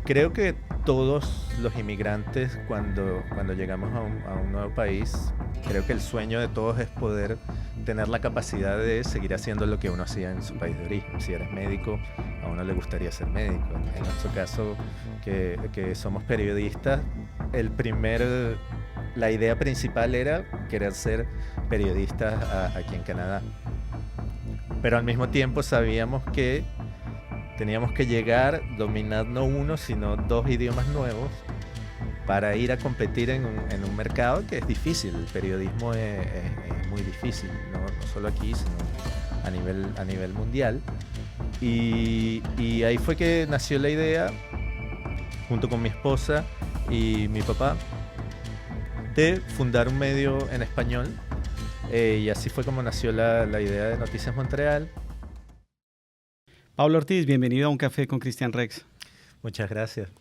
Creo que todos los inmigrantes cuando llegamos a un nuevo país, creo que el sueño de todos es poder tener la capacidad de seguir haciendo lo que uno hacía en su país de origen. Si eres médico, a uno le gustaría ser médico. En nuestro caso, que somos periodistas, la idea principal era querer ser periodistas aquí en Canadá. Pero al mismo tiempo sabíamos que teníamos que llegar, dominar no uno, sino dos idiomas nuevos para ir a competir en un mercado que es difícil. El periodismo es muy difícil, no solo aquí, sino a nivel mundial. Y ahí fue que nació la idea, junto con mi esposa y mi papá, de fundar un medio en español. Y así fue como nació la idea de Noticias Montreal. Pablo Ortiz, bienvenido a Un Café con Cristian Rex. Muchas gracias.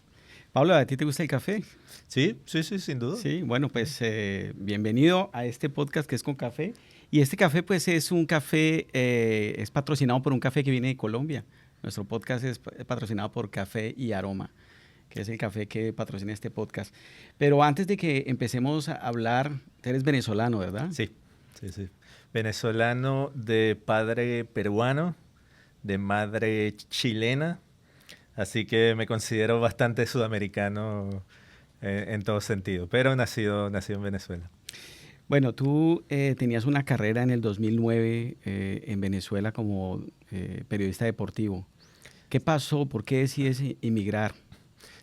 Pablo, ¿a ti te gusta el café? Sí, sin duda. Sí, bueno, pues bienvenido a este podcast que es con café. Y este café pues es un café, es patrocinado por un café que viene de Colombia. Nuestro podcast es patrocinado por Café y Aroma, que es el café que patrocina este podcast. Pero antes de que empecemos a hablar, eres venezolano, ¿verdad? Sí. Venezolano de padre peruano, de madre chilena, así que me considero bastante sudamericano en todo sentido, pero nacido en Venezuela. Bueno, tú tenías una carrera en el 2009 en Venezuela como periodista deportivo. ¿Qué pasó? ¿Por qué decides emigrar?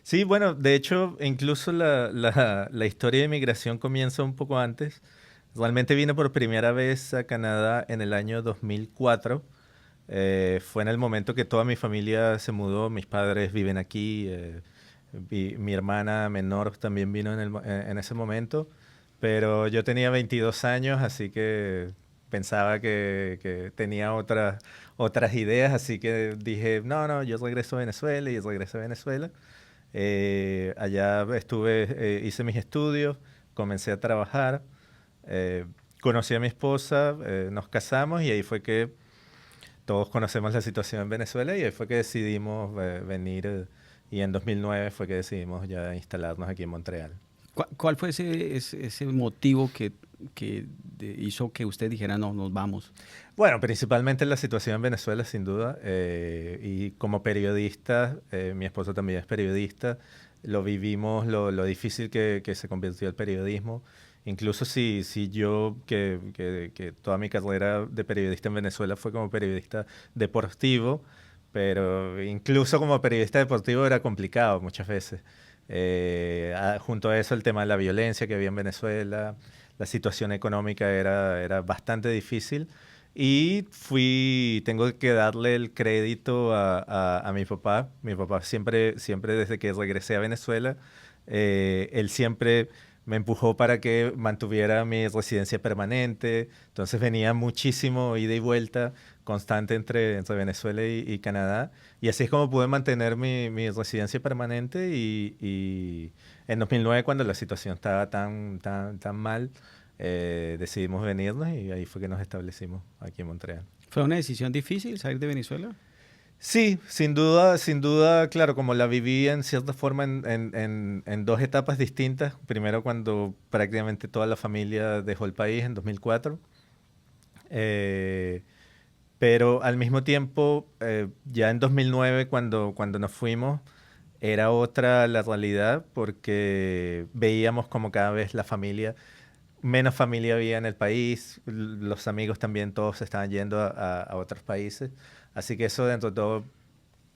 Sí, bueno, de hecho, incluso la historia de migración comienza un poco antes. Realmente vine por primera vez a Canadá en el año 2004. Fue en el momento que toda mi familia se mudó, mis padres viven aquí, mi hermana menor también vino en ese momento, pero yo tenía 22 años, así que pensaba que tenía otras ideas, así que dije, no, yo regreso a Venezuela y regresé a Venezuela. Allá hice mis estudios, comencé a trabajar, conocí a mi esposa, nos casamos y ahí fue que todos conocemos la situación en Venezuela y ahí fue que decidimos venir y en 2009 fue que decidimos ya instalarnos aquí en Montreal. ¿Cuál fue ese motivo que hizo que usted dijera, no, nos vamos? Bueno, principalmente la situación en Venezuela, sin duda. Y como periodista, mi esposo también es periodista, lo vivimos, lo difícil que se convirtió el periodismo. Incluso si yo, que toda mi carrera de periodista en Venezuela fue como periodista deportivo, pero incluso como periodista deportivo era complicado muchas veces. Junto a eso el tema de la violencia que había en Venezuela, la situación económica era bastante difícil y tengo que darle el crédito a mi papá. Mi papá siempre desde que regresé a Venezuela, él siempre me empujó para que mantuviera mi residencia permanente. Entonces venía muchísimo ida y vuelta constante entre Venezuela y Canadá. Y así es como pude mantener mi residencia permanente y en 2009, cuando la situación estaba tan mal, decidimos venirnos y ahí fue que nos establecimos aquí en Montreal. ¿Fue una decisión difícil salir de Venezuela? Sí, sin duda, claro, como la viví en cierta forma en dos etapas distintas. Primero cuando prácticamente toda la familia dejó el país en 2004. Pero al mismo tiempo, ya en 2009, cuando nos fuimos, era otra la realidad porque veíamos como cada vez menos familia había en el país, los amigos también todos se estaban yendo a otros países. Así que eso dentro de todo,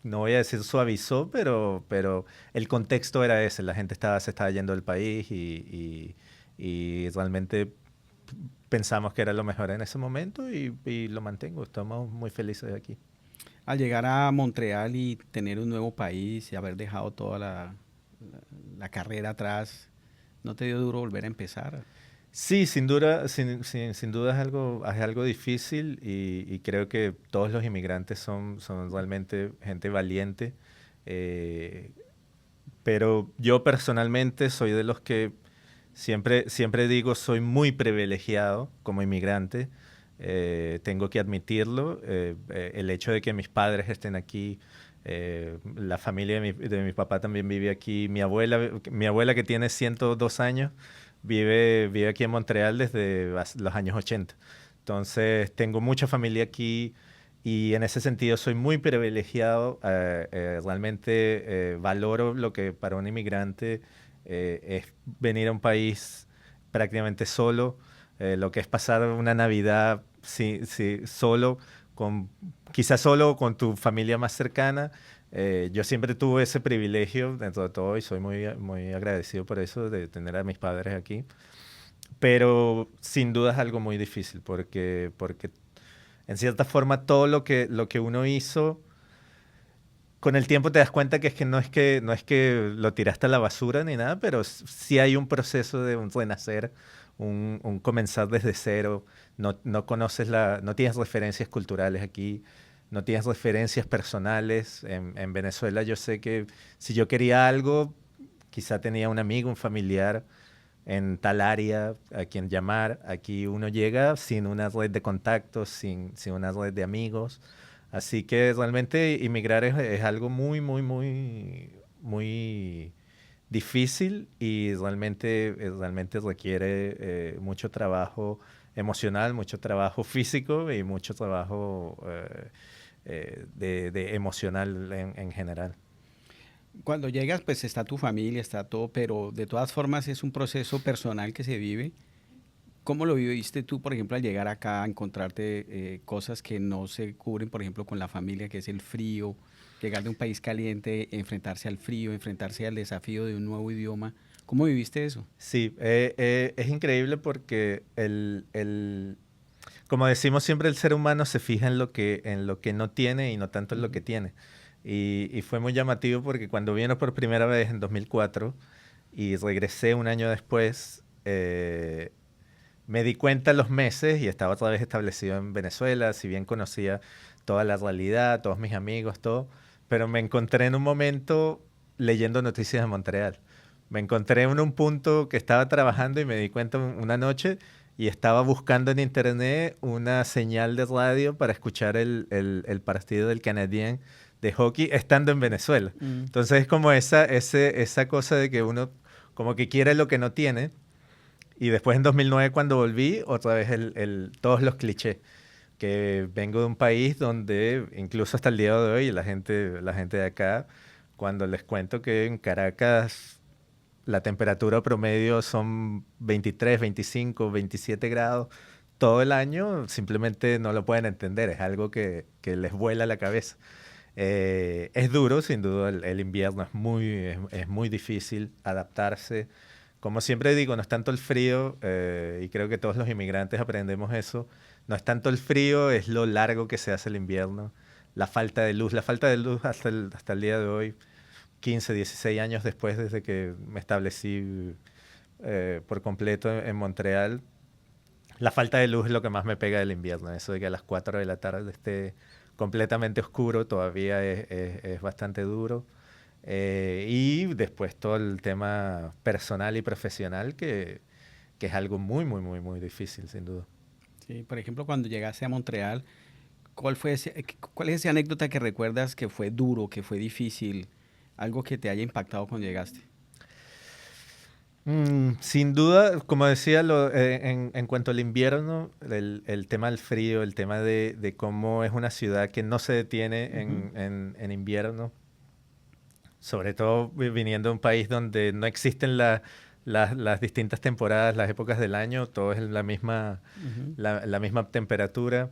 no voy a decir suavizó, pero el contexto era ese, la gente se estaba yendo del país y realmente pensamos que era lo mejor en ese momento y lo mantengo. Estamos muy felices de aquí. Al llegar a Montreal y tener un nuevo país y haber dejado toda la carrera atrás, ¿no te dio duro volver a empezar? Sí, sin duda, sin duda es algo difícil y creo que todos los inmigrantes son realmente gente valiente. eh, pero yo personalmente soy de los que siempre digo, soy muy privilegiado como inmigrante. Tengo que admitirlo. El hecho de que mis padres estén aquí La familia de mi papá también vive aquí. Mi abuela que tiene 102 años vive aquí en Montreal desde los años 80. Entonces tengo mucha familia aquí y en ese sentido soy muy privilegiado. Realmente valoro lo que para un inmigrante es venir a un país prácticamente solo, lo que es pasar una Navidad solo, quizás solo con tu familia más cercana. Yo siempre tuve ese privilegio dentro de todo y soy muy agradecido por eso, de tener a mis padres aquí. Pero sin duda es algo muy difícil porque en cierta forma todo lo que uno hizo, con el tiempo te das cuenta que no es que lo tiraste a la basura ni nada, pero sí hay un proceso de un renacer, un comenzar desde cero. No conoces no tienes referencias culturales aquí, no tienes referencias personales. En Venezuela yo sé que si yo quería algo, quizá tenía un amigo, un familiar en tal área a quien llamar. Aquí uno llega sin una red de contactos, sin una red de amigos. Así que realmente inmigrar es algo muy difícil y realmente requiere mucho trabajo emocional, mucho trabajo físico y mucho trabajo de emocional en general. Cuando llegas, pues está tu familia, está todo, pero de todas formas es un proceso personal que se vive. ¿Cómo lo viviste tú, por ejemplo, al llegar acá a encontrarte cosas que no se cubren, por ejemplo, con la familia, que es el frío, llegar de un país caliente, enfrentarse al frío, enfrentarse al desafío de un nuevo idioma? ¿Cómo viviste eso? Sí, es increíble porque como decimos siempre, el ser humano se fija en lo que no tiene y no tanto en lo que Ujú. tiene. Y fue muy llamativo porque cuando vino por primera vez en 2004 y regresé un año después, me di cuenta en los meses y estaba otra vez establecido en Venezuela, si bien conocía toda la realidad, todos mis amigos, todo, pero me encontré en un momento leyendo noticias de Montreal. Me encontré en un punto que estaba trabajando y me di cuenta una noche y estaba buscando en internet una señal de radio para escuchar el partido del Canadien de hockey estando en Venezuela. Mm. Entonces es como esa cosa de que uno como que quiere lo que no tiene y después en 2009 cuando volví, otra vez todos los clichés. Que vengo de un país donde incluso hasta el día de hoy la gente de acá, cuando les cuento que en Caracas la temperatura promedio son 23, 25, 27 grados todo el año, simplemente no lo pueden entender. Es algo que les vuela la cabeza. Es duro, sin duda, el invierno es muy difícil adaptarse. Como siempre digo, no es tanto el frío, y creo que todos los inmigrantes aprendemos eso, no es tanto el frío, es lo largo que se hace el invierno, la falta de luz hasta el día de hoy, 15, 16 años después desde que me establecí por completo en Montreal, la falta de luz es lo que más me pega del invierno, eso de que a las 4 de la tarde esté completamente oscuro todavía es bastante duro. Y después todo el tema personal y profesional que es algo muy difícil, sin duda. Sí, por ejemplo, cuando llegaste a Montreal, ¿cuál es esa anécdota que recuerdas que fue duro, que fue difícil, algo que te haya impactado cuando llegaste? Sin duda, como decía, en cuanto al invierno, el tema del frío, el tema de cómo es una ciudad que no se detiene Ujú. en invierno, sobre todo viniendo de un país donde no existen las distintas temporadas, las épocas del año, todo es la misma, Ujú. la misma temperatura.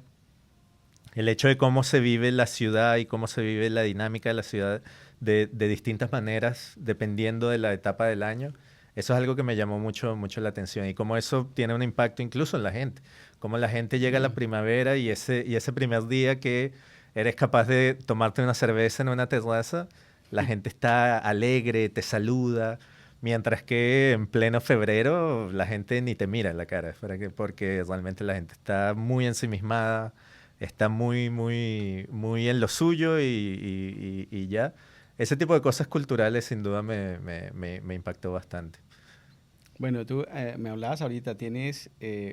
El hecho de cómo se vive la ciudad y cómo se vive la dinámica de la ciudad de distintas maneras, dependiendo de la etapa del año, eso es algo que me llamó mucho la atención. Y cómo eso tiene un impacto incluso en la gente. Cómo la gente llega a la Sí. primavera y ese primer día que eres capaz de tomarte una cerveza en una terraza, la gente está alegre, te saluda. Mientras que en pleno febrero la gente ni te mira en la cara, porque realmente la gente está muy ensimismada, está muy en lo suyo y ya. Ese tipo de cosas culturales sin duda me impactó bastante. Bueno, tú me hablabas ahorita, tienes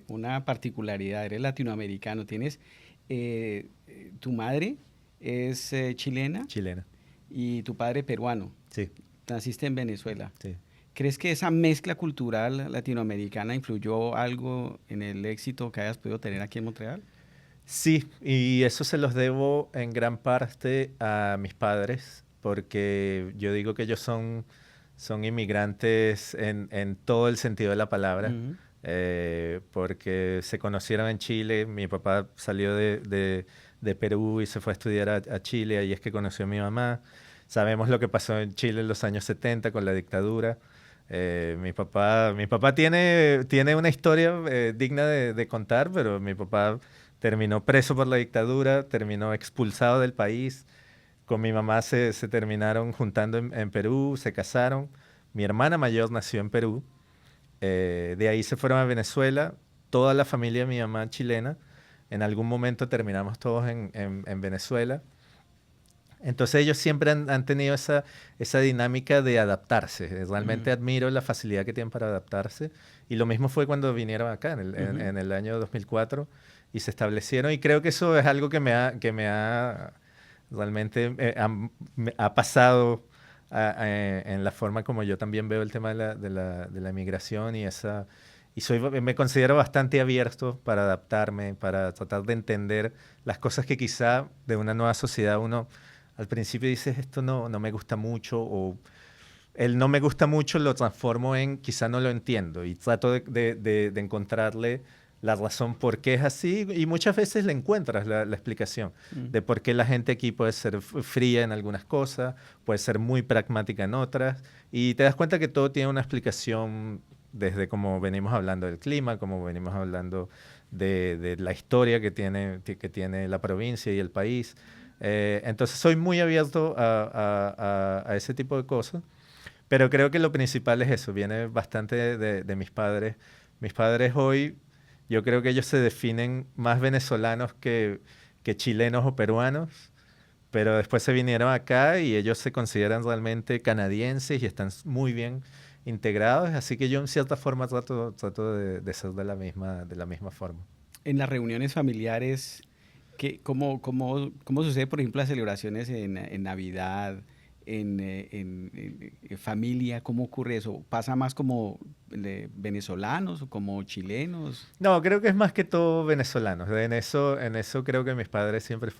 una particularidad, eres latinoamericano, tu madre es chilena, Chilena. y tu padre peruano. Sí, Naciste en Venezuela. sí. ¿Crees que esa mezcla cultural latinoamericana influyó algo en el éxito que hayas podido tener aquí en Montreal? Sí, y eso se los debo en gran parte a mis padres, porque yo digo que ellos son inmigrantes en todo el sentido de la palabra, Ujú. porque se conocieron en Chile, mi papá salió de Perú y se fue a estudiar a Chile, ahí es que conoció a mi mamá. Sabemos lo que pasó en Chile en los años 70 con la dictadura. Mi papá tiene una historia digna de contar, pero mi papá terminó preso por la dictadura, terminó expulsado del país. Con mi mamá se terminaron juntando en Perú, se casaron. Mi hermana mayor nació en Perú. De ahí se fueron a Venezuela. Toda la familia de mi mamá chilena. En algún momento terminamos todos en Venezuela. Entonces ellos siempre han tenido esa dinámica de adaptarse. Realmente Mm, admiro la facilidad que tienen para adaptarse. Y lo mismo fue cuando vinieron acá, ujú. en el año 2004, y se establecieron. Y creo que eso es algo que me ha realmente me ha pasado en la forma como yo también veo el tema de la migración me considero bastante abierto para adaptarme, para tratar de entender las cosas que quizá de una nueva sociedad uno al principio dices esto no me gusta mucho o el no me gusta mucho lo transformo en quizá no lo entiendo y trato de encontrarle la razón por qué es así y muchas veces le encuentras la explicación Mm. de por qué la gente aquí puede ser fría en algunas cosas, puede ser muy pragmática en otras y te das cuenta que todo tiene una explicación desde como venimos hablando del clima, como venimos hablando de la historia que tiene la provincia y el país. Entonces soy muy abierto a ese tipo de cosas. Pero creo que lo principal es eso, viene bastante de mis padres. Mis padres hoy, yo creo que ellos se definen más venezolanos que chilenos o peruanos, pero después se vinieron acá y ellos se consideran realmente canadienses y están muy bien integrados, así que yo en cierta forma trato de ser de la misma forma. En las reuniones familiares, ¿cómo sucede, por ejemplo, las celebraciones en Navidad, en familia? ¿Cómo ocurre eso? ¿Pasa más como venezolanos o como chilenos? No, creo que es más que todo venezolanos. En eso creo que mis padres siempre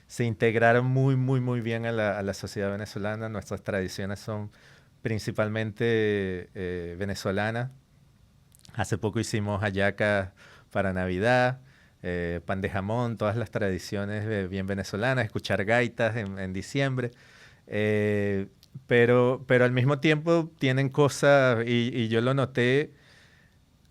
se integraron muy, muy, muy bien a la sociedad venezolana. Nuestras tradiciones son principalmente venezolanas. Hace poco hicimos hallacas para Navidad, pan de jamón, todas las tradiciones bien venezolanas, escuchar gaitas en diciembre. Eh, pero al mismo tiempo tienen cosas, y yo lo noté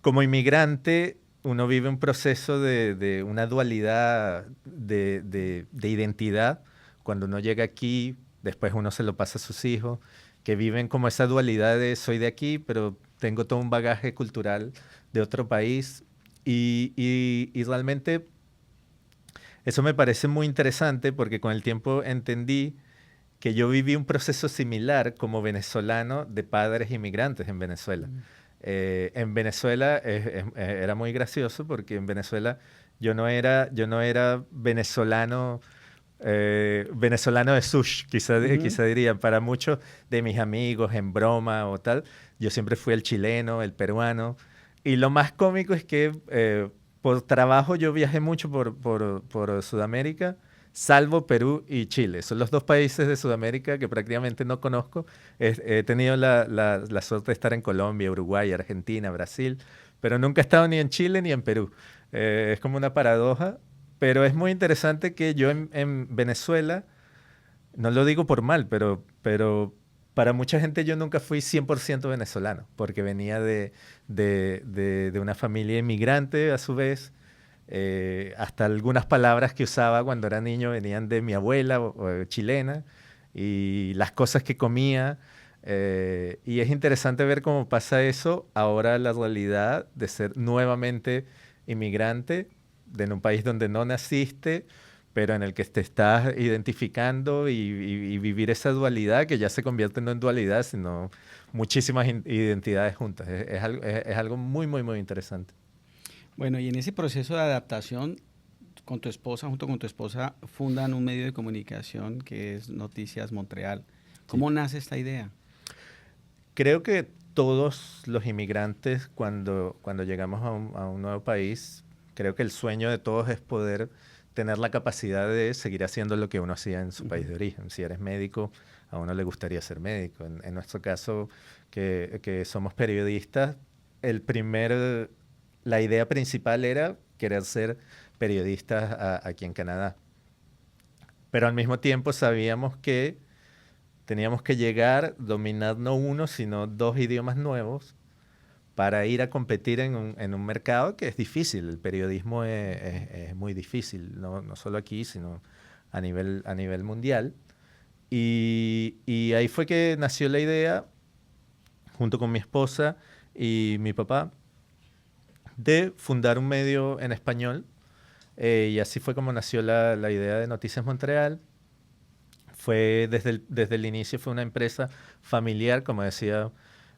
como inmigrante, uno vive un proceso de una dualidad de identidad. Cuando uno llega aquí, después uno se lo pasa a sus hijos, que viven como esa dualidad de soy de aquí, pero tengo todo un bagaje cultural de otro país. Y realmente eso me parece muy interesante porque con el tiempo entendí que yo viví un proceso similar como venezolano de padres inmigrantes en Venezuela. Mm. En Venezuela era muy gracioso porque en Venezuela yo no era venezolano de sush, Ujú. quizá dirían. Para muchos de mis amigos en broma o tal, yo siempre fui el chileno, el peruano. Y lo más cómico es que por trabajo yo viajé mucho por Sudamérica, salvo Perú y Chile. Son los dos países de Sudamérica que prácticamente no conozco. He tenido la suerte de estar en Colombia, Uruguay, Argentina, Brasil, pero nunca he estado ni en Chile ni en Perú. Es como una paradoja, pero es muy interesante que yo en Venezuela, no lo digo por mal, pero para mucha gente yo nunca fui 100% venezolano, porque venía de una familia inmigrante a su vez. Hasta algunas palabras que usaba cuando era niño venían de mi abuela o chilena y las cosas que comía. Y es interesante ver cómo pasa eso ahora la realidad de ser nuevamente inmigrante en un país donde no naciste, pero en el que te estás identificando y vivir esa dualidad que ya se convierte no en dualidad, sino muchísimas identidades juntas. Es algo muy, muy, muy interesante. Bueno, y en ese proceso de adaptación, con tu esposa, junto con tu esposa, fundan un medio de comunicación que es Noticias Montreal. Sí. ¿Cómo nace esta idea? Creo que todos los inmigrantes, cuando llegamos a un nuevo país, creo que el sueño de todos es poder tener la capacidad de seguir haciendo lo que uno hacía en su país de origen. Si eres médico, a uno le gustaría ser médico. En nuestro caso, que somos periodistas, la idea principal era querer ser periodistas aquí en Canadá. Pero al mismo tiempo sabíamos que teníamos que llegar, dominar no uno, sino dos idiomas nuevos para ir a competir en un mercado que es difícil. El periodismo es muy difícil, no solo aquí, sino a nivel mundial. Y ahí fue que nació la idea, junto con mi esposa y mi papá, de fundar un medio en español. Y así fue como nació la idea de Noticias Montreal. Fue desde el inicio fue una empresa familiar, como decía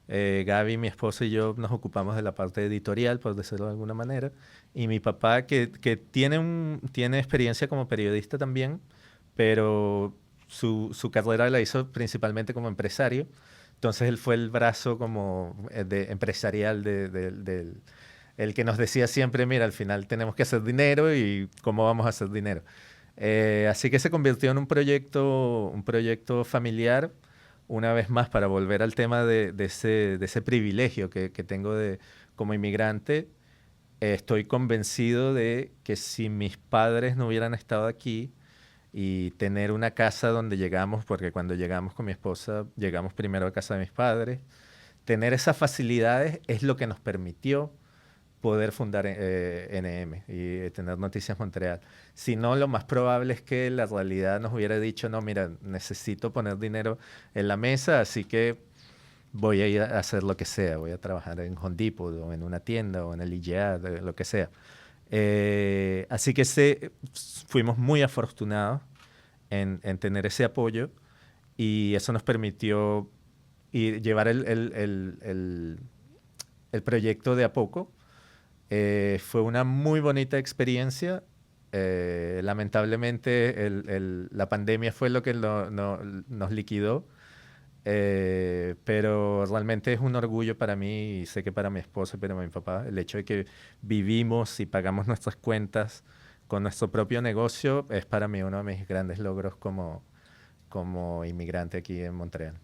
Gaby, mi esposo y yo nos ocupamos de la parte editorial, por decirlo de alguna manera. Y mi papá, que tiene experiencia como periodista también, pero su carrera la hizo principalmente como empresario. Entonces él fue el brazo como empresarial el que nos decía siempre, mira, al final tenemos que hacer dinero y cómo vamos a hacer dinero. Así que se convirtió en un proyecto familiar, una vez más, para volver al tema de ese privilegio que tengo como inmigrante. Estoy convencido de que si mis padres no hubieran estado aquí y tener una casa donde llegamos, porque cuando llegamos con mi esposa, llegamos primero a casa de mis padres, tener esas facilidades es lo que nos permitió poder fundar NM y tener Noticias Montreal. Si no, lo más probable es que la realidad nos hubiera dicho, no, mira, necesito poner dinero en la mesa, así que voy a ir a hacer lo que sea, voy a trabajar en Home Depot o en una tienda o en el IGA, lo que sea. Así que fuimos muy afortunados en tener ese apoyo y eso nos permitió llevar el proyecto de a poco. Fue una muy bonita experiencia. Lamentablemente la pandemia fue lo que nos liquidó, pero realmente es un orgullo para mí y sé que para mi esposa y para mi papá el hecho de que vivimos y pagamos nuestras cuentas con nuestro propio negocio es para mí uno de mis grandes logros como inmigrante aquí en Montreal.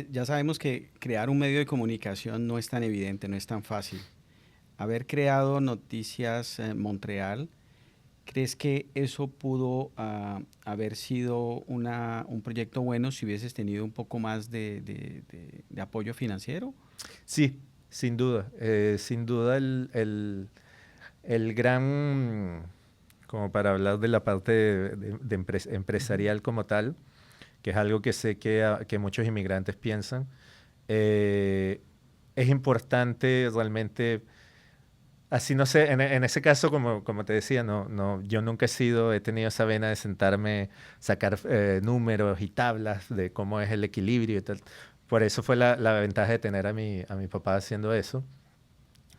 Ya sabemos que crear un medio de comunicación no es tan evidente, no es tan fácil. Haber creado Noticias Montreal, ¿crees que eso pudo haber sido un proyecto bueno si hubieses tenido un poco más de apoyo financiero? Sí, sin duda. Sin duda el gran, como para hablar de la parte empresarial como tal, que es algo que sé que muchos inmigrantes piensan, es importante realmente. Así no sé, en ese caso, como te decía, yo nunca he tenido esa vena de sentarme, sacar números y tablas de cómo es el equilibrio y tal. Por eso fue la ventaja de tener a mi papá haciendo eso,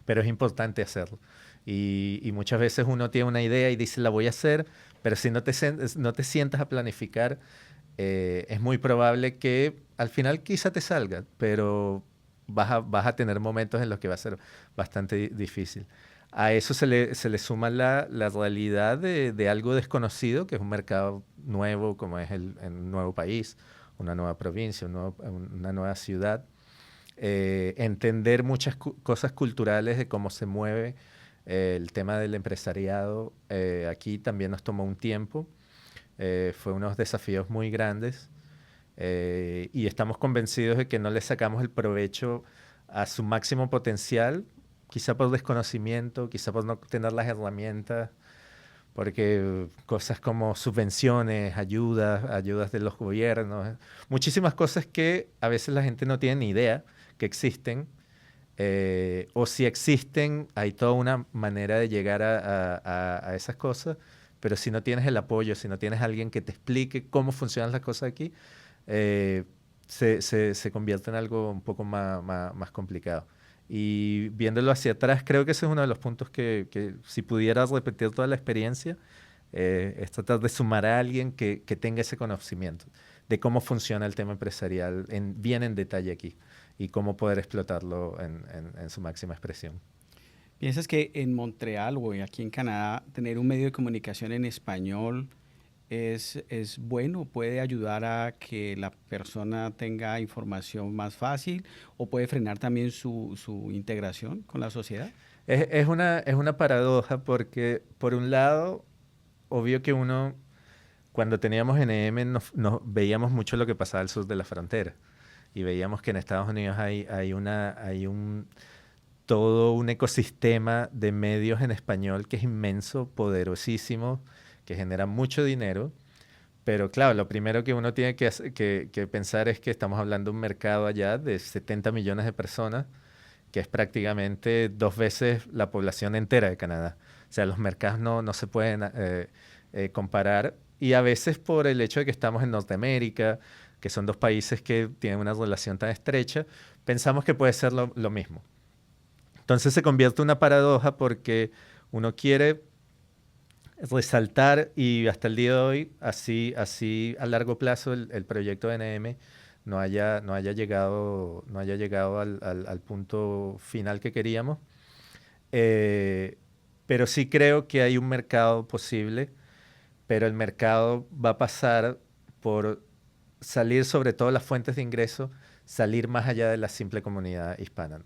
pero es importante hacerlo. Y muchas veces uno tiene una idea y dice, la voy a hacer, pero si no te sientas a planificar, es muy probable que al final quizá te salga, pero vas a tener momentos en los que va a ser bastante difícil. A eso se le suma la realidad de algo desconocido, que es un mercado nuevo, como es un nuevo país, una nueva provincia, una nueva ciudad. Entender muchas cosas culturales de cómo se mueve el tema del empresariado. Aquí también nos tomó un tiempo. Fue unos desafíos muy grandes. Y estamos convencidos de que no le sacamos el provecho a su máximo potencial, quizá por desconocimiento, quizá por no tener las herramientas, porque cosas como subvenciones, ayudas de los gobiernos, muchísimas cosas que a veces la gente no tiene ni idea que existen, o si existen, hay toda una manera de llegar a esas cosas, pero si no tienes el apoyo, si no tienes alguien que te explique cómo funcionan las cosas aquí, se convierte en algo un poco más complicado. Y viéndolo hacia atrás, creo que ese es uno de los puntos que si pudiera repetir toda la experiencia, es tratar de sumar a alguien que tenga ese conocimiento de cómo funciona el tema empresarial bien en detalle aquí y cómo poder explotarlo en su máxima expresión. ¿Piensas que en Montreal o aquí en Canadá tener un medio de comunicación en español es bueno? ¿Puede ayudar a que la persona tenga información más fácil o puede frenar también su integración con la sociedad? Es una paradoja porque, por un lado, obvio que uno, cuando teníamos NM, nos veíamos mucho lo que pasaba al sur de la frontera. Y veíamos que en Estados Unidos hay todo un ecosistema de medios en español que es inmenso, poderosísimo, que genera mucho dinero. Pero claro, lo primero que uno tiene que pensar es que estamos hablando de un mercado allá de 70 millones de personas, que es prácticamente 2 veces la población entera de Canadá. O sea, los mercados no se pueden comparar. Y a veces por el hecho de que estamos en Norteamérica, que son dos países que tienen una relación tan estrecha, pensamos que puede ser lo mismo. Entonces se convierte en una paradoja porque uno quiere resaltar y hasta el día de hoy, así a largo plazo, el proyecto de NM no haya llegado al punto final que queríamos. Eh, pero sí creo que hay un mercado posible, pero el mercado va a pasar por salir sobre todo las fuentes de ingreso, salir más allá de la simple comunidad hispana.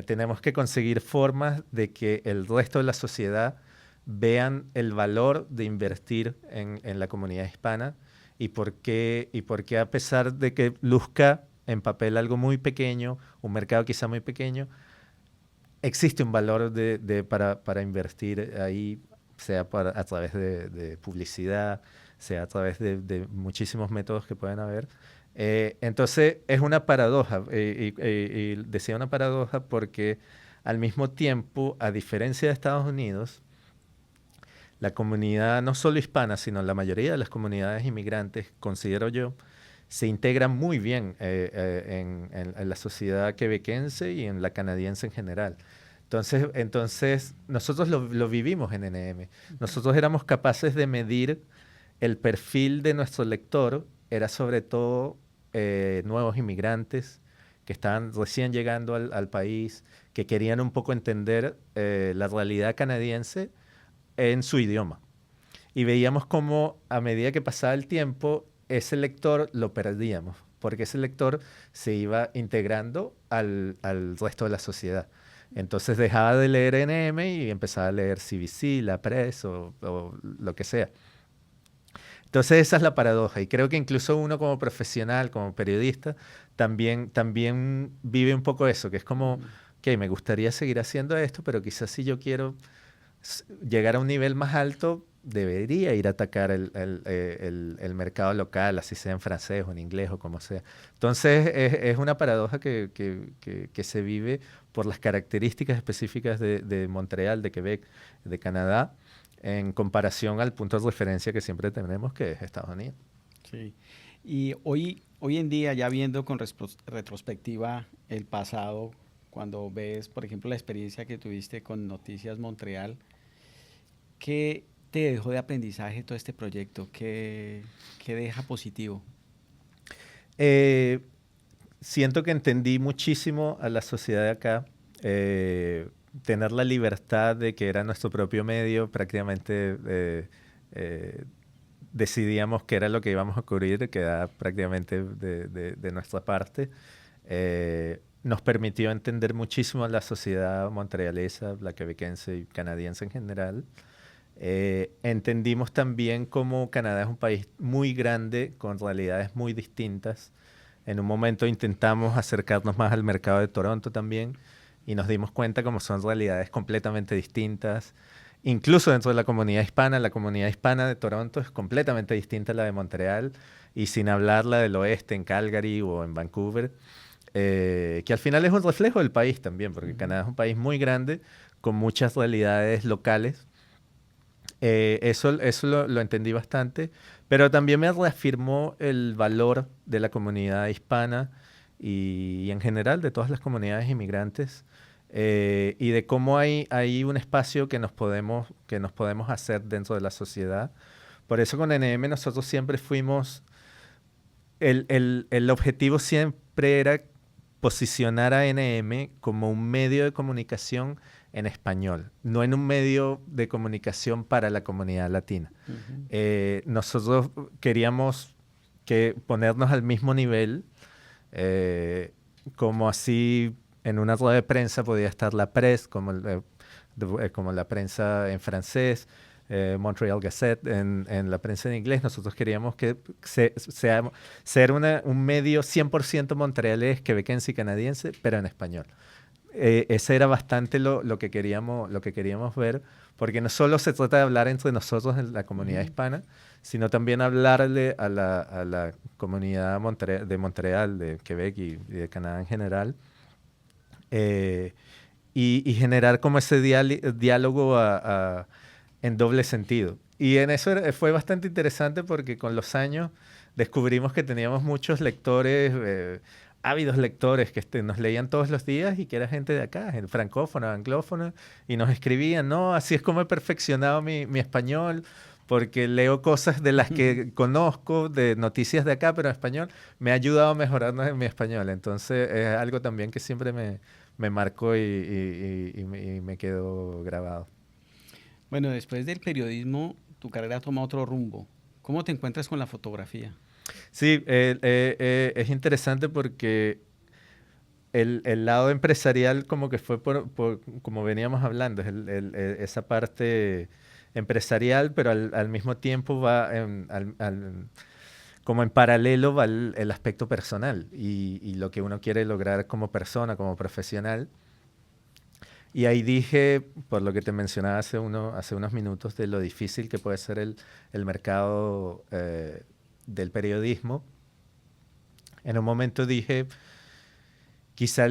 Tenemos que conseguir formas de que el resto de la sociedad vean el valor de invertir en la comunidad hispana y por qué a pesar de que luzca en papel algo muy pequeño, un mercado quizá muy pequeño, existe un valor para invertir ahí, sea a través de publicidad, sea a través de muchísimos métodos que pueden haber. Entonces es una paradoja, y decía una paradoja porque al mismo tiempo, a diferencia de Estados Unidos, la comunidad no solo hispana, sino la mayoría de las comunidades inmigrantes, considero yo, se integran muy bien en la sociedad quebequense y en la canadiense en general. Entonces nosotros lo vivimos en NM. Nosotros éramos capaces de medir el perfil de nuestro lector, era sobre todo nuevos inmigrantes que estaban recién llegando al país, que querían un poco entender la realidad canadiense en su idioma. Y veíamos cómo a medida que pasaba el tiempo, ese lector lo perdíamos, porque ese lector se iba integrando al resto de la sociedad. Entonces dejaba de leer NM y empezaba a leer CBC, La Press o lo que sea. Entonces esa es la paradoja y creo que incluso uno como profesional, como periodista, también vive un poco eso, que es como, ok, me gustaría seguir haciendo esto, pero quizás si yo quiero llegar a un nivel más alto, debería ir a atacar el mercado local, así sea en francés o en inglés o como sea. Entonces, es una paradoja que se vive por las características específicas de Montreal, de Quebec, de Canadá, en comparación al punto de referencia que siempre tenemos, que es Estados Unidos. Sí. Y hoy en día, ya viendo con retrospectiva el pasado, cuando ves, por ejemplo, la experiencia que tuviste con Noticias Montreal, ¿qué te dejó de aprendizaje todo este proyecto? ¿Qué deja positivo? Eh, Siento que entendí muchísimo a la sociedad de acá. Tener la libertad de que era nuestro propio medio, prácticamente eh, decidíamos qué era lo que íbamos a cubrir, quedaba prácticamente de nuestra parte. Nos permitió entender muchísimo a la sociedad montrealesa, la quebequense y canadiense en general. Entendimos también cómo Canadá es un país muy grande, con realidades muy distintas. En un momento intentamos acercarnos más al mercado de Toronto también y nos dimos cuenta cómo son realidades completamente distintas. Incluso dentro de la comunidad hispana de Toronto es completamente distinta a la de Montreal y sin hablar la del oeste en Calgary o en Vancouver, que al final es un reflejo del país también, porque Canadá es un país muy grande con muchas realidades locales. Eso lo entendí bastante, pero también me reafirmó el valor de la comunidad hispana y en general de todas las comunidades inmigrantes, y de cómo hay un espacio que nos podemos hacer dentro de la sociedad. Por eso con NM nosotros siempre fuimos, el objetivo siempre era posicionar a NM como un medio de comunicación en español, no en un medio de comunicación para la comunidad latina. Ujú. Nosotros queríamos ponernos al mismo nivel, eh, como así en una rueda de prensa podía estar la presse, como la prensa en francés, Montreal Gazette en la prensa en inglés. Nosotros queríamos que ser un medio 100% montrealés, quebequense y canadiense, pero en español. Ese era bastante lo que queríamos ver, porque no solo se trata de hablar entre nosotros en la comunidad Ujú. hispana, sino también hablarle a la comunidad de Montreal, de Quebec y de Canadá en general, eh, y generar como ese diálogo en doble sentido. Y en eso fue bastante interesante porque con los años descubrimos que teníamos muchos lectores, ávidos lectores que nos leían todos los días y que era gente de acá, gente francófona, anglófona, y nos escribían, no, así es como he perfeccionado mi español, porque leo cosas de las que conozco, de noticias de acá, pero en español, me ha ayudado a mejorar mi español. Entonces es algo también que siempre me marcó y me quedó grabado. Bueno, después del periodismo, tu carrera toma otro rumbo. ¿Cómo te encuentras con la fotografía? Sí, es interesante porque el lado empresarial como que fue como veníamos hablando, es esa parte empresarial, pero al mismo tiempo va como en paralelo va el aspecto personal y lo que uno quiere lograr como persona, como profesional. Y ahí dije, por lo que te mencionaba hace unos minutos, de lo difícil que puede ser el mercado del periodismo. En un momento dije, quizá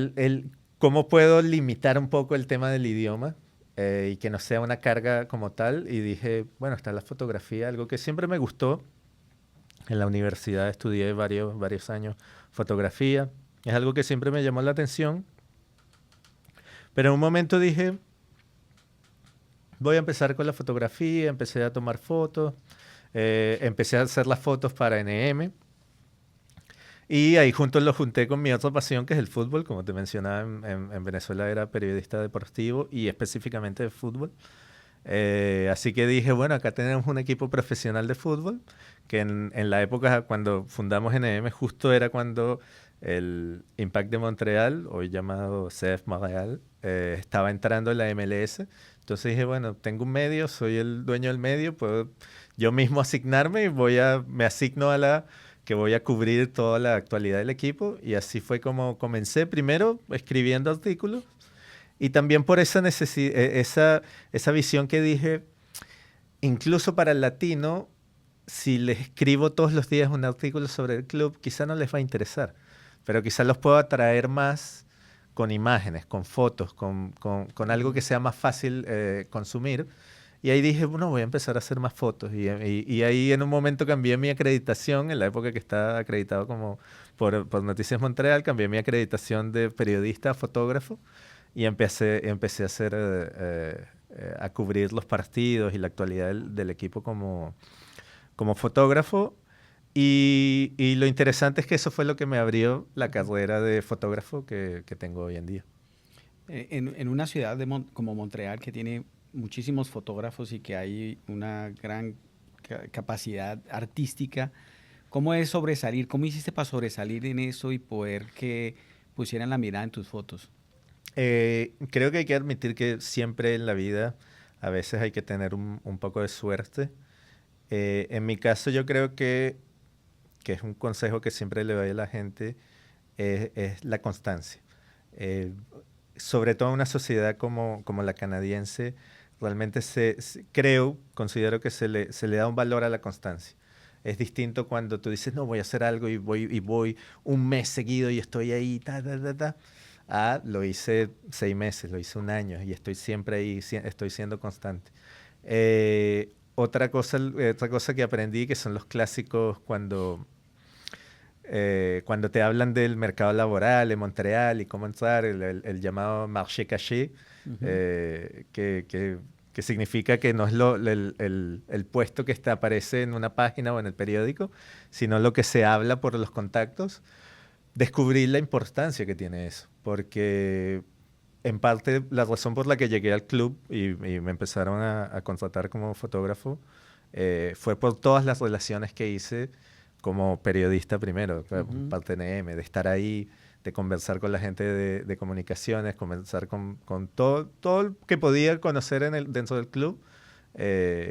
cómo puedo limitar un poco el tema del idioma y que no sea una carga como tal. Y dije, bueno, está la fotografía, algo que siempre me gustó. En la universidad estudié varios años fotografía. Es algo que siempre me llamó la atención. Pero en un momento dije, voy a empezar con la fotografía, empecé a tomar fotos, empecé a hacer las fotos para NM. Y ahí lo junté con mi otra pasión, que es el fútbol. Como te mencionaba, en Venezuela era periodista deportivo y específicamente de fútbol. Así que dije, bueno, acá tenemos un equipo profesional de fútbol, que en la época cuando fundamos NM, justo era cuando el Impact de Montreal, hoy llamado CF Montréal, estaba entrando en la MLS. Entonces dije, bueno, tengo un medio, soy el dueño del medio, puedo yo mismo asignarme y me asigno a la que voy a cubrir toda la actualidad del equipo. Y así fue como comencé, primero escribiendo artículos y también por esa visión que dije, incluso para el latino, si les escribo todos los días un artículo sobre el club, quizá no les va a interesar, pero quizá los puedo atraer más con imágenes, con fotos, con algo que Ujú. sea más fácil consumir. Y ahí dije, bueno, voy a empezar a hacer más fotos. Y ahí en un momento cambié mi acreditación, en la época que estaba acreditado como por Noticias Montreal, cambié mi acreditación de periodista a fotógrafo y empecé a a cubrir los partidos y la actualidad del equipo como fotógrafo. Y lo interesante es que eso fue lo que me abrió la carrera de fotógrafo que tengo hoy en día. En una ciudad como Montreal, que tiene muchísimos fotógrafos y que hay una gran capacidad artística, ¿cómo es sobresalir? ¿Cómo hiciste para sobresalir en eso y poder que pusieran la mirada en tus fotos? Creo que hay que admitir que siempre en la vida a veces hay que tener un poco de suerte. En mi caso yo creo que es un consejo que siempre le doy a la gente, es la constancia. Eh, Sobre todo en una sociedad como la canadiense, realmente considero que se le da un valor a la constancia. Es distinto cuando tú dices, no, voy a hacer algo y voy un mes seguido y estoy ahí, ta, ta, ta, ta. Ah, lo hice 6 meses, lo hice un año y estoy siempre ahí, estoy siendo constante. Otra cosa que aprendí, que son los clásicos cuando cuando te hablan del mercado laboral en Montreal y cómo entrar, el llamado marché caché, que significa que no es el puesto que aparece en una página o en el periódico, sino lo que se habla por los contactos, descubrí la importancia que tiene eso, porque en parte la razón por la que llegué al club y me empezaron a contratar como fotógrafo fue por todas las relaciones que hice como periodista primero, parte de NM, de estar ahí, de conversar con la gente de comunicaciones, conversar con todo lo que podía conocer dentro del club.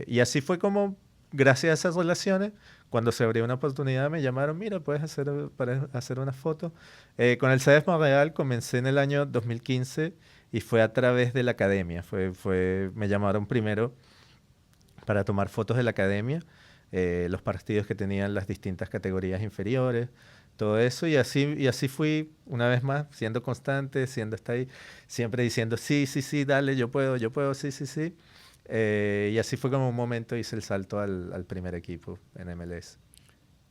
Y así fue como, gracias a esas relaciones, cuando se abrió una oportunidad me llamaron, mira, puedes hacer una foto. Con el CEF Montreal comencé en el año 2015 y fue a través de la academia. Me llamaron primero para tomar fotos de la academia, los partidos que tenían las distintas categorías inferiores, todo eso, y así fui una vez más, siendo constante, siendo hasta ahí, siempre diciendo, sí, sí, sí, dale, yo puedo, sí, sí, sí. Y así fue como un momento hice el salto al primer equipo en MLS.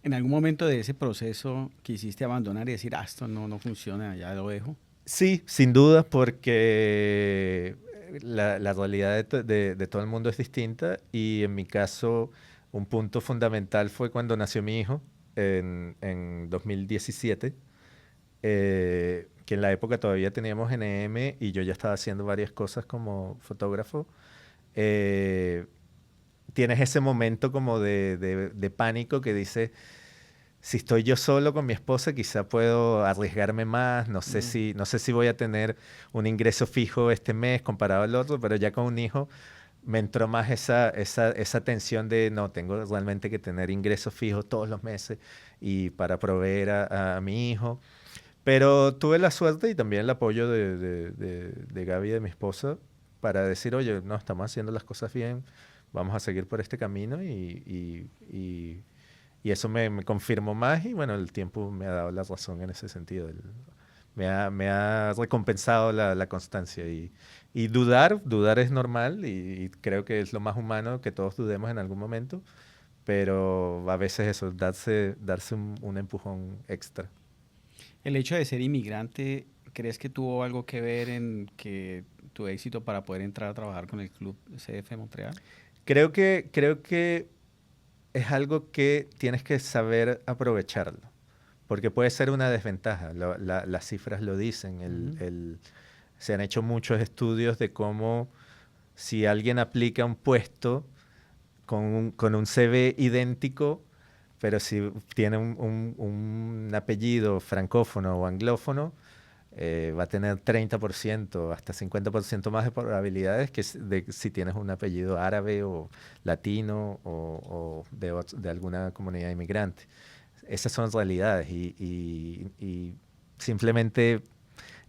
¿En algún momento de ese proceso quisiste abandonar y decir, esto no funciona, ya lo dejo? Sí, sin duda, porque la realidad de todo el mundo es distinta y en mi caso un punto fundamental fue cuando nació mi hijo en 2017, que en la época todavía teníamos NM y yo ya estaba haciendo varias cosas como fotógrafo. eh, Tienes ese momento como de pánico que dice, si estoy yo solo con mi esposa, quizá puedo arriesgarme más, no sé si voy a tener un ingreso fijo este mes comparado al otro, pero ya con un hijo me entró más esa tensión de, no, tengo realmente que tener ingresos fijos todos los meses y para proveer a mi hijo. Pero tuve la suerte y también el apoyo de Gaby, de mi esposa, para decir, oye, no, estamos haciendo las cosas bien, vamos a seguir por este camino y eso me confirmó más y bueno, el tiempo me ha dado la razón en ese sentido. Me ha recompensado la constancia y dudar es normal y creo que es lo más humano que todos dudemos en algún momento, pero a veces eso, darse un empujón extra. ¿El hecho de ser inmigrante, crees que tuvo algo que ver en que tu éxito para poder entrar a trabajar con el club CF Montreal? Creo que es algo que tienes que saber aprovecharlo, porque puede ser una desventaja. Las cifras lo dicen. Ujú. Se han hecho muchos estudios de cómo si alguien aplica un puesto con un CV idéntico, pero si tiene un apellido francófono o anglófono, va a tener 30%, hasta 50% más de probabilidades que si tienes un apellido árabe o latino o de alguna comunidad inmigrante. Esas son realidades y simplemente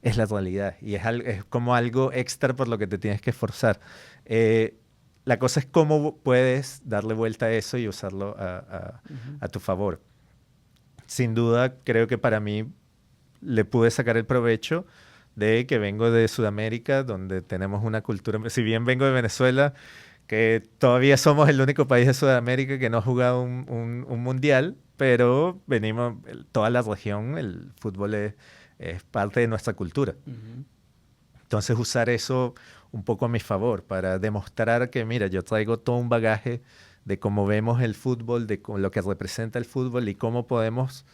es la realidad y es como algo extra por lo que te tienes que esforzar. Eh, la cosa es cómo puedes darle vuelta a eso y usarlo Ujú. a tu favor. Sin duda, creo que para mí le pude sacar el provecho de que vengo de Sudamérica, donde tenemos una cultura, si bien vengo de Venezuela, que todavía somos el único país de Sudamérica que no ha jugado un mundial, pero venimos, toda la región, el fútbol es parte de nuestra cultura. Ujú. Entonces usar eso un poco a mi favor para demostrar que, mira, yo traigo todo un bagaje de cómo vemos el fútbol, lo que representa el fútbol y cómo podemos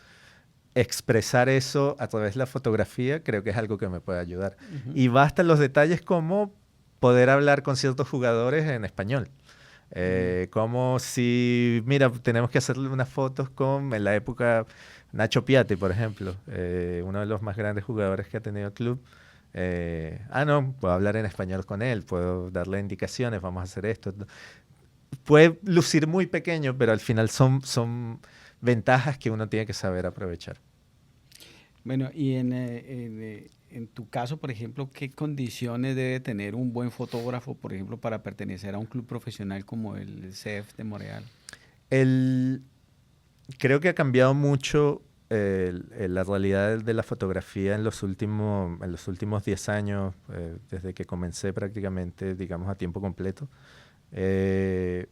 expresar eso a través de la fotografía, creo que es algo que me puede ayudar. Ujú. Y basta los detalles como poder hablar con ciertos jugadores en español. Mm. Como si, mira, tenemos que hacerle unas fotos con, en la época, Nacho Piatti, por ejemplo, uno de los más grandes jugadores que ha tenido el club. No, puedo hablar en español con él, puedo darle indicaciones, vamos a hacer esto. Puede lucir muy pequeño, pero al final son ventajas que uno tiene que saber aprovechar. Bueno, y en tu caso, por ejemplo, ¿qué condiciones debe tener un buen fotógrafo, por ejemplo, para pertenecer a un club profesional como el CF de Montreal? El, Creo que ha cambiado mucho la realidad de la fotografía en los últimos 10 años, desde que comencé prácticamente, digamos, a tiempo completo. Eh,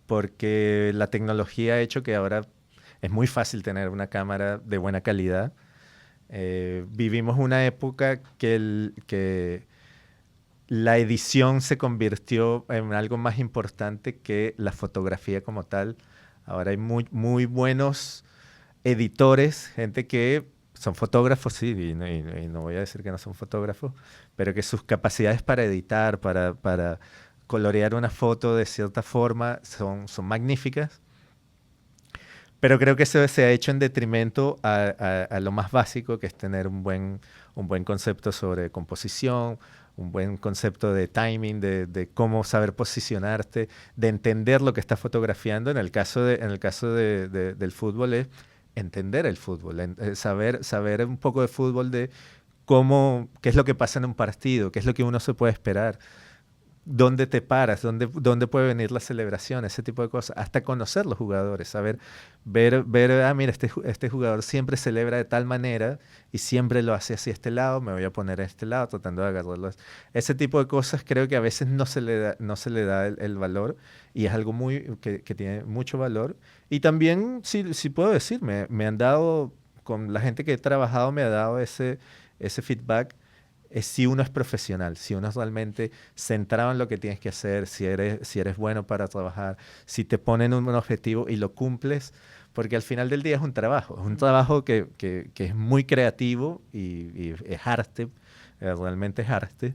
Porque la tecnología ha hecho que ahora es muy fácil tener una cámara de buena calidad. Vivimos una época que la edición se convirtió en algo más importante que la fotografía como tal. Ahora hay muy buenos editores, gente que son fotógrafos, sí, y no voy a decir que no son fotógrafos, pero que sus capacidades para editar, para colorear una foto de cierta forma son magníficas. Pero creo que eso se ha hecho en detrimento a lo más básico, que es tener un buen concepto sobre composición, un buen concepto de timing, de cómo saber posicionarte, de entender lo que estás fotografiando. En el caso del fútbol es entender el fútbol, saber un poco de fútbol, de qué es lo que pasa en un partido, qué es lo que uno se puede esperar, dónde te paras, dónde puede venir la celebración, ese tipo de cosas, hasta conocer los jugadores, saber, mira, este jugador siempre celebra de tal manera y siempre lo hace hacia este lado, me voy a poner a este lado tratando de agarrarlo. Ese tipo de cosas creo que a veces no se le da el valor, y es algo que tiene mucho valor. Y también, si puedo decir, me han dado, con la gente que he trabajado, me ha dado ese feedback. Es si uno es profesional, si uno es realmente centrado en lo que tienes que hacer, si eres bueno para trabajar, si te ponen un objetivo y lo cumples, porque al final del día es un trabajo que es muy creativo y es arte, realmente es arte,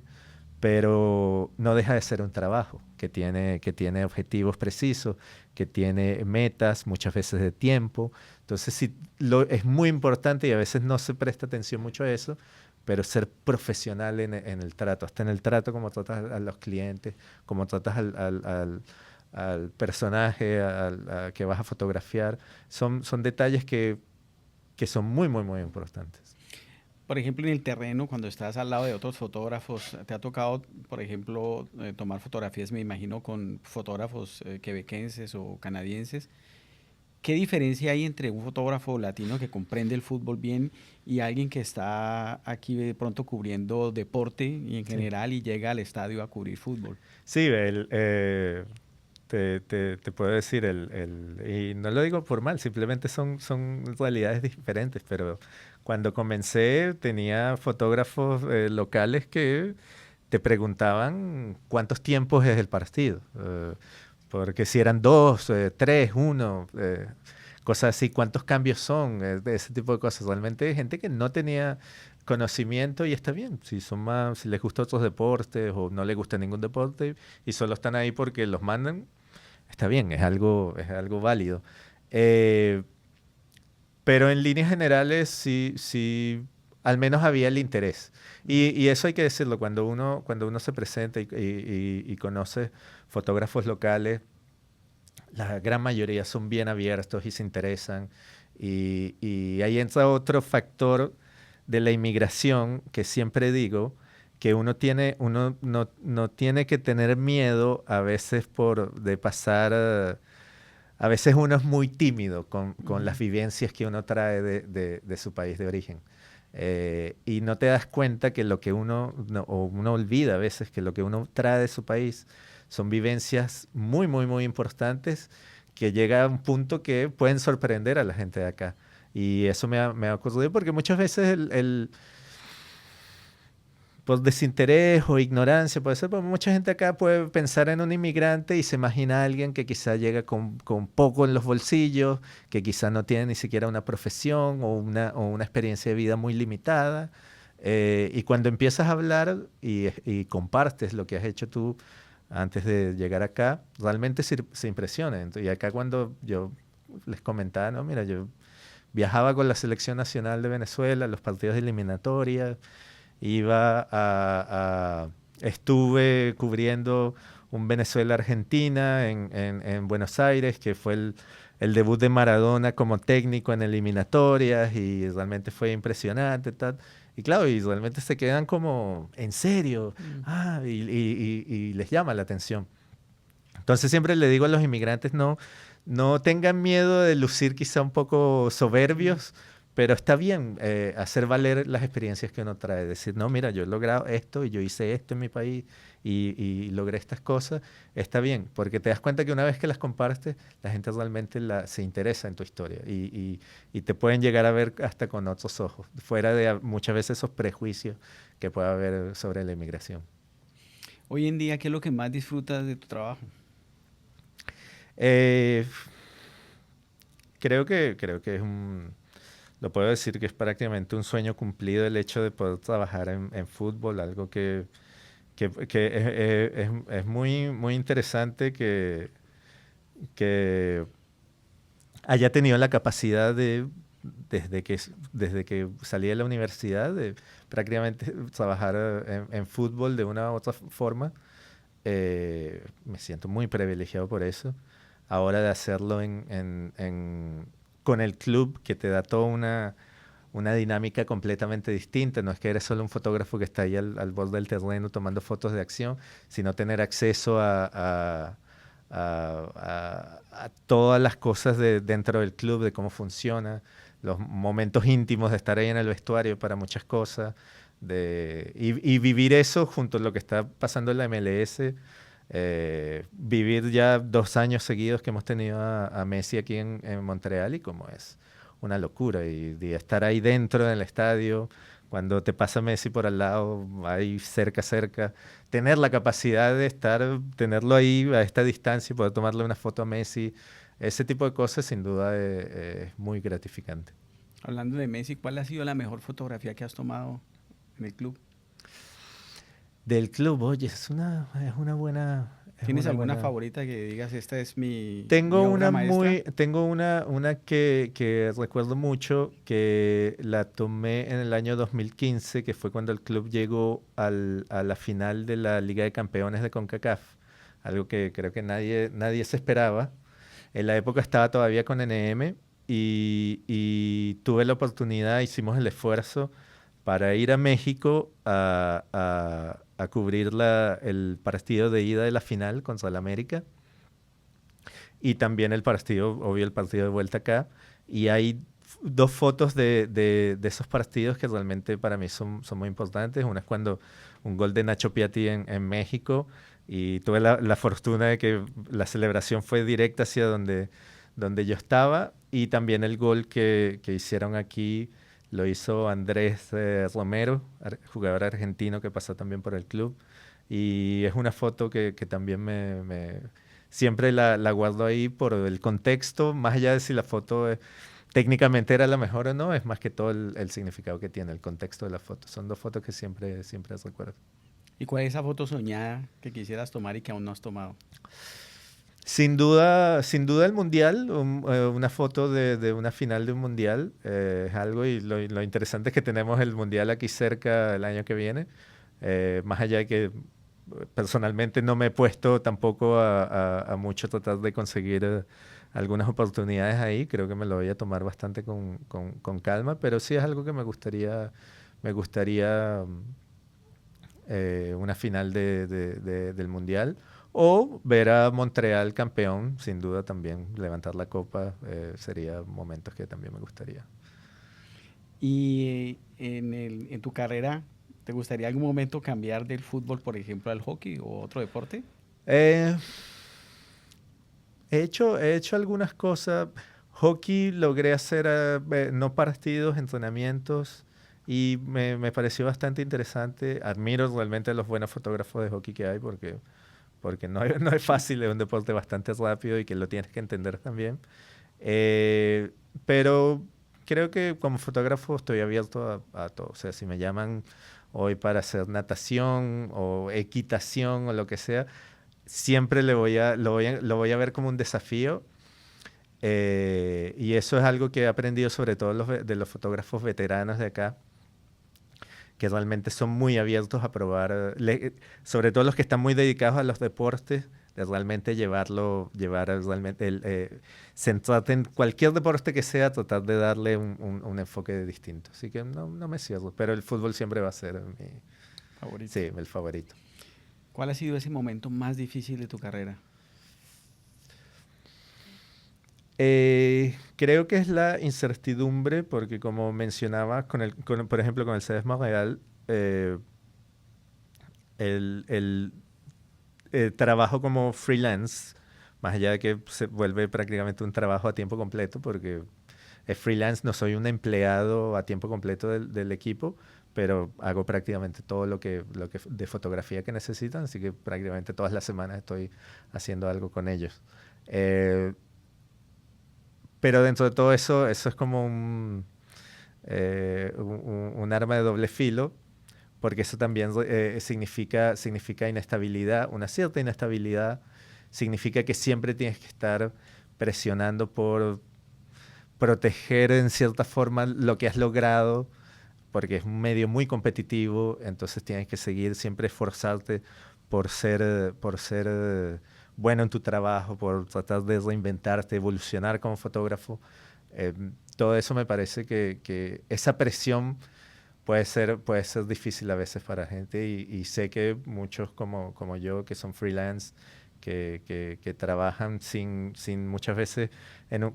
pero no deja de ser un trabajo que tiene objetivos precisos, que tiene metas, muchas veces de tiempo. Entonces, es muy importante, y a veces no se presta atención mucho a eso, pero ser profesional en el trato, hasta en el trato, como tratas a los clientes, como tratas al personaje que vas a fotografiar, son detalles que son muy importantes. Por ejemplo, en el terreno, cuando estás al lado de otros fotógrafos, ¿te ha tocado, por ejemplo, tomar fotografías, me imagino, con fotógrafos quebequenses o canadienses? ¿Qué diferencia hay entre un fotógrafo latino que comprende el fútbol bien y alguien que está aquí de pronto cubriendo deporte y en Sí. general y llega al estadio a cubrir fútbol? Sí, te puedo decir, y no lo digo por mal, simplemente son realidades diferentes, pero cuando comencé tenía fotógrafos locales que te preguntaban cuántos tiempos es el partido, porque si eran dos, tres, uno, cosas así, cuántos cambios son, de ese tipo de cosas. Realmente hay gente que no tenía conocimiento, y está bien, si les gusta otros deportes o no les gusta ningún deporte y solo están ahí porque los mandan, está bien, es algo válido. Eh, pero en líneas generales sí, al menos había el interés. Y eso hay que decirlo, cuando uno se presenta y conoce fotógrafos locales, la gran mayoría son bien abiertos y se interesan. Y ahí entra otro factor de la inmigración, que siempre digo, que uno no tiene que tener miedo a veces de pasar. A veces uno es muy tímido con las vivencias que uno trae de su país de origen. Y no te das cuenta que lo que o uno olvida a veces que lo que uno trae de su país son vivencias muy importantes, que llega a un punto que pueden sorprender a la gente de acá. Y eso me ha ocurrido porque muchas veces por desinterés o ignorancia, puede ser, porque mucha gente acá puede pensar en un inmigrante y se imagina a alguien que quizá llega con poco en los bolsillos, que quizá no tiene ni siquiera una profesión o una experiencia de vida muy limitada. Y cuando empiezas a hablar y compartes lo que has hecho tú antes de llegar acá, realmente se impresiona. Y acá, cuando yo les comentaba, no, mira, yo viajaba con la selección nacional de Venezuela, los partidos de eliminatoria, estuve cubriendo un Venezuela-Argentina en Buenos Aires, que fue el debut de Maradona como técnico en eliminatorias, y realmente fue impresionante, tal. Y claro, y realmente se quedan como, ¿en serio? Mm. Y les llama la atención. Entonces siempre le digo a los inmigrantes, no tengan miedo de lucir quizá un poco soberbios, pero está bien hacer valer las experiencias que uno trae. Decir, no, mira, yo he logrado esto y yo hice esto en mi país y logré estas cosas. Está bien, porque te das cuenta que una vez que las compartes, la gente realmente se interesa en tu historia y te pueden llegar a ver hasta con otros ojos, fuera de muchas veces esos prejuicios que puede haber sobre la inmigración. Hoy en día, ¿qué es lo que más disfrutas de tu trabajo? Eh, creo que lo puedo decir que es prácticamente un sueño cumplido el hecho de poder trabajar en fútbol, algo que es muy, muy interesante que haya tenido la capacidad desde que salí de la universidad, de prácticamente trabajar en fútbol de una u otra forma. Me siento muy privilegiado por eso. Ahora de hacerlo con el club que te da toda una dinámica completamente distinta. No es que eres solo un fotógrafo que está ahí al borde del terreno tomando fotos de acción, sino tener acceso a todas las cosas dentro del club, de cómo funciona, los momentos íntimos de estar ahí en el vestuario para muchas cosas, y vivir eso junto a lo que está pasando en la MLS. Vivir ya 2 años seguidos que hemos tenido a Messi aquí en Montreal y como es una locura y estar ahí dentro del estadio cuando te pasa Messi por al lado, ahí cerca, tener la capacidad de tenerlo ahí a esta distancia y poder tomarle una foto a Messi, ese tipo de cosas sin duda es muy gratificante. Hablando de Messi, ¿cuál ha sido la mejor fotografía que has tomado en el club? Del club, oye, es una buena, es ¿Tienes una alguna buena. favorita que digas, esta es mi obra maestra? Tengo una que recuerdo mucho, que la tomé en el año 2015, que fue cuando el club llegó a la final de la Liga de Campeones de CONCACAF, algo que creo que nadie se esperaba. En la época estaba todavía con NM y tuve la oportunidad, hicimos el esfuerzo para ir a México a cubrir el partido de ida de la final contra el América y también obvio, el partido de vuelta acá. Y hay dos fotos de esos partidos que realmente para mí son muy importantes. Una es cuando un gol de Nacho Piatti en México y tuve la fortuna de que la celebración fue directa hacia donde yo estaba y también el gol que hicieron aquí lo hizo Andrés Romero, jugador argentino que pasó también por el club. Y es una foto que también siempre la guardo ahí por el contexto, más allá de si la foto técnicamente era la mejor o no, es más que todo el significado que tiene, el contexto de la foto. Son dos fotos que siempre recuerdo. ¿Y cuál es esa foto soñada que quisieras tomar y que aún no has tomado? Sin duda el mundial, una foto de una final de un mundial es algo y lo interesante es que tenemos el mundial aquí cerca el año que viene, más allá de que personalmente no me he puesto tampoco a mucho tratar de conseguir algunas oportunidades ahí, creo que me lo voy a tomar bastante con calma, pero sí es algo que me gustaría una final del mundial. O ver a Montreal campeón, sin duda también, levantar la copa, sería momentos que también me gustaría. Y en tu carrera, ¿te gustaría algún momento cambiar del fútbol, por ejemplo, al hockey o otro deporte? Eh, he hecho algunas cosas. Hockey logré hacer no partidos, entrenamientos, y me pareció bastante interesante. Admiro realmente a los buenos fotógrafos de hockey que hay porque no es fácil, es un deporte bastante rápido y que lo tienes que entender también. Eh, pero creo que como fotógrafo estoy abierto a todo. O sea, si me llaman hoy para hacer natación o equitación o lo que sea, siempre lo voy a ver como un desafío. Y eso es algo que he aprendido sobre todo de los fotógrafos veteranos de acá, que realmente son muy abiertos a probar, sobre todo los que están muy dedicados a los deportes, de realmente realmente, centrarte en cualquier deporte que sea, tratar de darle un enfoque distinto. Así que no me cierro, pero el fútbol siempre va a ser Favorito. sí, el favorito. ¿Cuál ha sido ese momento más difícil de tu carrera? Creo que es la incertidumbre, porque como mencionaba, por ejemplo, con el Cedesma Real, el trabajo como freelance, más allá de que se vuelve prácticamente un trabajo a tiempo completo, porque es freelance, no soy un empleado a tiempo completo del equipo, pero hago prácticamente todo lo que de fotografía que necesitan, así que prácticamente todas las semanas estoy haciendo algo con ellos. Eh, pero dentro de todo eso, eso es como un arma de doble filo, porque eso también significa inestabilidad, una cierta inestabilidad, significa que siempre tienes que estar presionando por proteger en cierta forma lo que has logrado, porque es un medio muy competitivo, entonces tienes que seguir siempre esforzarte por ser bueno en tu trabajo, por tratar de reinventarte, evolucionar como fotógrafo. Eh, Todo eso me parece que esa presión puede ser difícil a veces para gente y sé que muchos como yo que son freelance, que trabajan sin muchas veces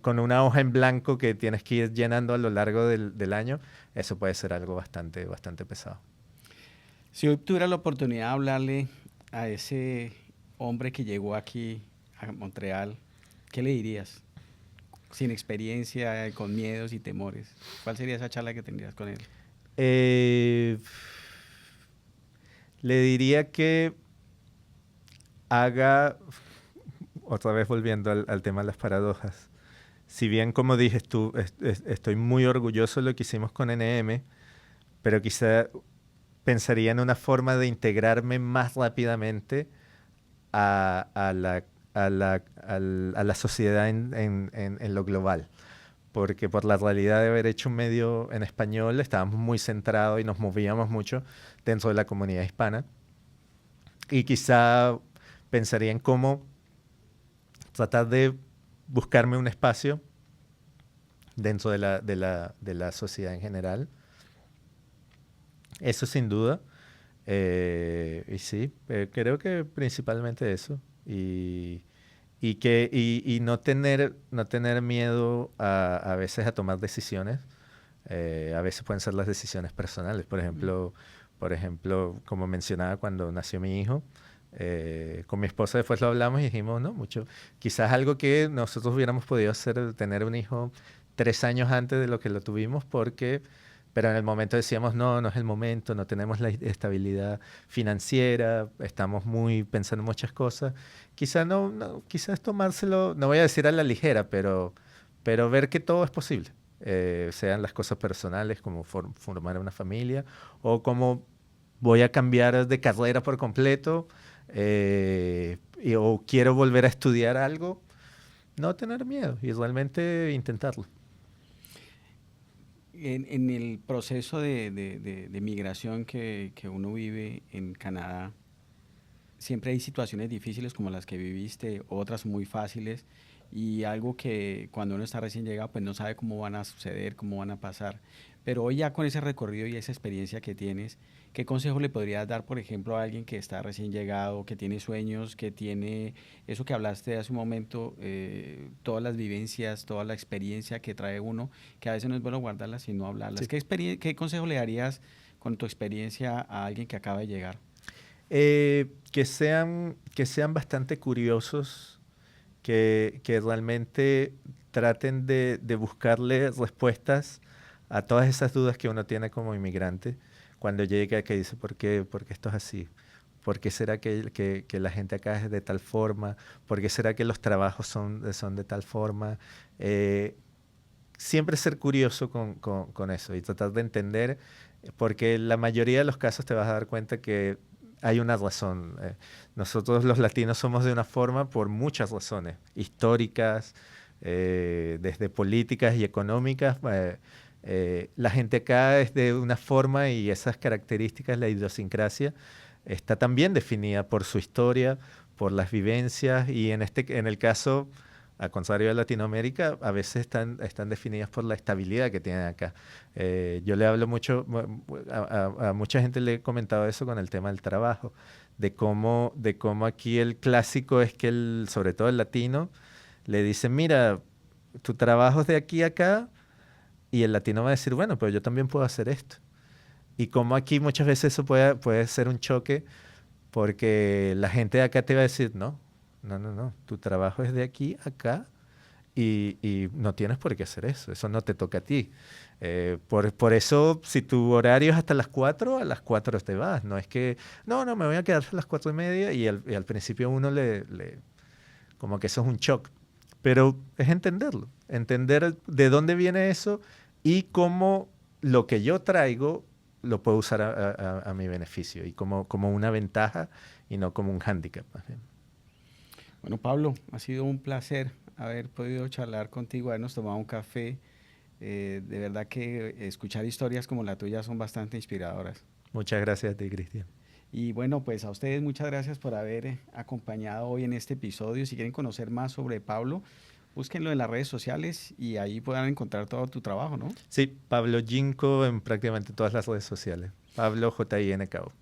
con una hoja en blanco que tienes que ir llenando a lo largo del año, eso puede ser algo bastante pesado. Si hoy tuviera la oportunidad de hablarle a ese hombre que llegó aquí a Montreal, ¿qué le dirías? Sin experiencia, con miedos y temores. ¿Cuál sería esa charla que tendrías con él? Eh, Le diría que haga, otra vez volviendo al tema de las paradojas, si bien como dices tú, estoy muy orgulloso de lo que hicimos con NM, pero quizá pensaría en una forma de integrarme más rápidamente a la sociedad en lo global. Porque por la realidad de haber hecho un medio en español, estábamos muy centrados y nos movíamos mucho dentro de la comunidad hispana. Y quizá pensaría en cómo tratar de buscarme un espacio dentro de la sociedad en general. Eso sin duda. Y sí, creo que principalmente eso. Y no tener miedo a veces a tomar decisiones. A veces pueden ser las decisiones personales. Por ejemplo, como mencionaba cuando nació mi hijo, con mi esposa después lo hablamos y dijimos, no, mucho. Quizás algo que nosotros hubiéramos podido hacer, tener un hijo 3 años antes de lo que lo tuvimos, pero en el momento decíamos, no, no es el momento, no tenemos la estabilidad financiera, estamos muy pensando en muchas cosas. Quizás no, quizás tomárselo, no voy a decir a la ligera, pero ver que todo es posible. Sean las cosas personales, como formar una familia, o como voy a cambiar de carrera por completo, o quiero volver a estudiar algo, no tener miedo y realmente intentarlo. En el proceso de migración que uno vive en Canadá, siempre hay situaciones difíciles como las que viviste, otras muy fáciles, y algo que cuando uno está recién llegado, pues no sabe cómo van a suceder, cómo van a pasar. Pero hoy ya con ese recorrido y esa experiencia que tienes, ¿qué consejo le podrías dar, por ejemplo, a alguien que está recién llegado, que tiene sueños, que tiene eso que hablaste hace un momento, todas las vivencias, toda la experiencia que trae uno, que a veces no es bueno guardarlas, sino hablarlas? Sí. ¿Qué consejo le darías con tu experiencia a alguien que acaba de llegar? Que sean bastante curiosos, que realmente traten de buscarle respuestas a todas esas dudas que uno tiene como inmigrante cuando llega, que dice, ¿por qué esto es así? ¿Por qué será que la gente acá es de tal forma? ¿Por qué será que los trabajos son de tal forma? Eh, Siempre ser curioso con eso y tratar de entender, porque en la mayoría de los casos te vas a dar cuenta que hay una razón. Nosotros los latinos somos de una forma por muchas razones, históricas, desde políticas y económicas. La gente acá es de una forma y esas características, la idiosincrasia, está también definida por su historia, por las vivencias y en el caso al contrario de Latinoamérica, a veces están definidas por la estabilidad que tienen acá. Yo le hablo mucho, a mucha gente le he comentado eso con el tema del trabajo, de cómo aquí el clásico es que, sobre todo el latino, le dicen, mira, tu trabajo es de aquí a acá, y el latino va a decir, bueno, pero yo también puedo hacer esto. Y como aquí muchas veces eso puede ser un choque, porque la gente de acá te va a decir, no, no, no, no, tu trabajo es de aquí a acá, y no tienes por qué hacer eso no te toca a ti. Por eso, si tu horario es hasta las 4, a las 4 te vas. No es que, no, me voy a quedar a las 4:30, y al principio uno como que eso es un shock. Pero es entenderlo, entender de dónde viene eso y cómo lo que yo traigo lo puedo usar a mi beneficio y como una ventaja y no como un hándicap, más bien. Bueno, Pablo, ha sido un placer haber podido charlar contigo, habernos tomado un café. De verdad que escuchar historias como la tuya son bastante inspiradoras. Muchas gracias a ti, Cristian. Y bueno, pues a ustedes muchas gracias por haber acompañado hoy en este episodio. Si quieren conocer más sobre Pablo, búsquenlo en las redes sociales y ahí puedan encontrar todo tu trabajo, ¿no? Sí, Pablo Jinko en prácticamente todas las redes sociales. Pablo Jinko.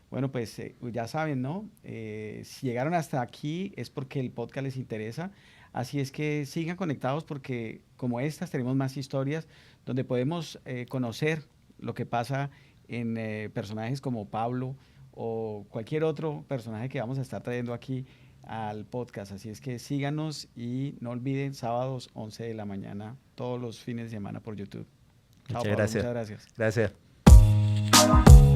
Bueno, pues ya saben, ¿no? Si llegaron hasta aquí es porque el podcast les interesa. Así es que sigan conectados porque como estas tenemos más historias donde podemos conocer lo que pasa en personajes como Pablo o cualquier otro personaje que vamos a estar trayendo aquí al podcast. Así es que síganos y no olviden sábados 11 de la mañana, todos los fines de semana por YouTube. Chao, Muchas Pablo, gracias. muchas gracias. Gracias.